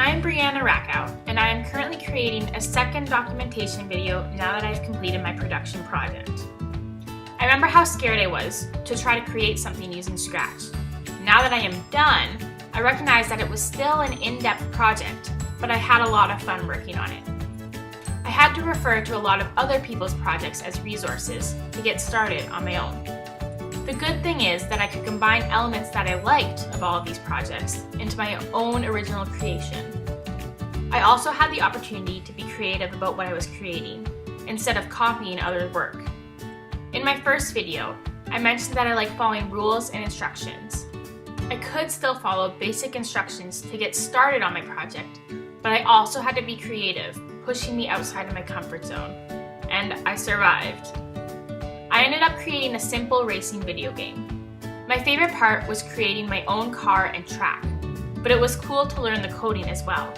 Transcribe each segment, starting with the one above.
I'm Brianna Rackow, and I am currently creating a second documentation video now that I've completed my production project. I remember how scared I was to try to create something using Scratch. Now that I am done, I recognize that it was still an in-depth project, but I had a lot of fun working on it. I had to refer to a lot of other people's projects as resources to get started on my own. The good thing is that I could combine elements that I liked of all of these projects into my own original creation. I also had the opportunity to be creative about what I was creating, instead of copying others' work. In my first video, I mentioned that I like following rules and instructions. I could still follow basic instructions to get started on my project, but I also had to be creative, pushing me outside of my comfort zone. And I survived. I ended up creating a simple racing video game. My favorite part was creating my own car and track, but it was cool to learn the coding as well.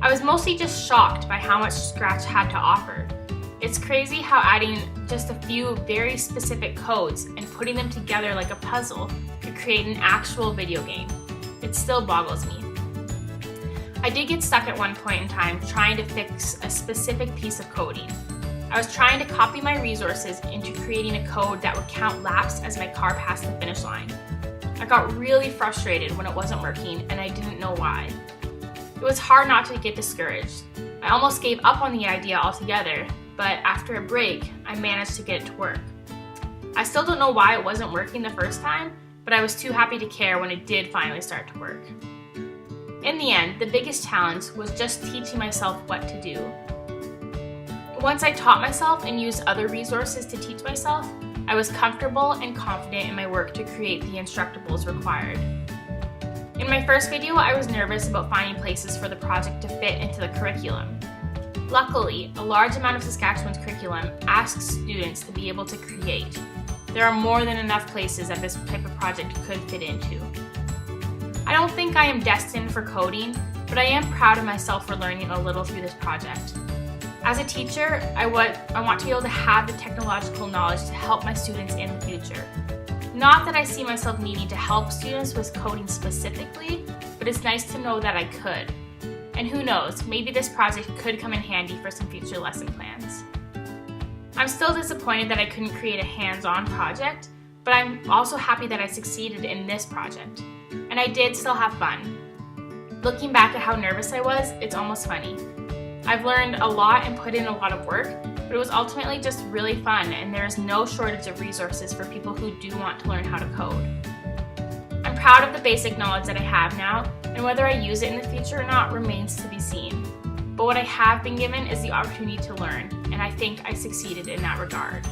I was mostly just shocked by how much Scratch had to offer. It's crazy how adding just a few very specific codes and putting them together like a puzzle could create an actual video game. It still boggles me. I did get stuck at one point in time trying to fix a specific piece of coding. I was trying to copy my resources into creating a code that would count laps as my car passed the finish line. I got really frustrated when it wasn't working and I didn't know why. It was hard not to get discouraged. I almost gave up on the idea altogether, but after a break, I managed to get it to work. I still don't know why it wasn't working the first time, but I was too happy to care when it did finally start to work. In the end, the biggest challenge was just teaching myself what to do. Once I taught myself and used other resources to teach myself, I was comfortable and confident in my work to create the instructables required. In my first video, I was nervous about finding places for the project to fit into the curriculum. Luckily, a large amount of Saskatchewan's curriculum asks students to be able to create. There are more than enough places that this type of project could fit into. I don't think I am destined for coding, but I am proud of myself for learning a little through this project. As a teacher, I want to be able to have the technological knowledge to help my students in the future. Not that I see myself needing to help students with coding specifically, but it's nice to know that I could. And who knows, maybe this project could come in handy for some future lesson plans. I'm still disappointed that I couldn't create a hands-on project, but I'm also happy that I succeeded in this project. And I did still have fun. Looking back at how nervous I was, it's almost funny. I've learned a lot and put in a lot of work, but it was ultimately just really fun, and there is no shortage of resources for people who do want to learn how to code. I'm proud of the basic knowledge that I have now, and whether I use it in the future or not remains to be seen. But what I have been given is the opportunity to learn, and I think I succeeded in that regard.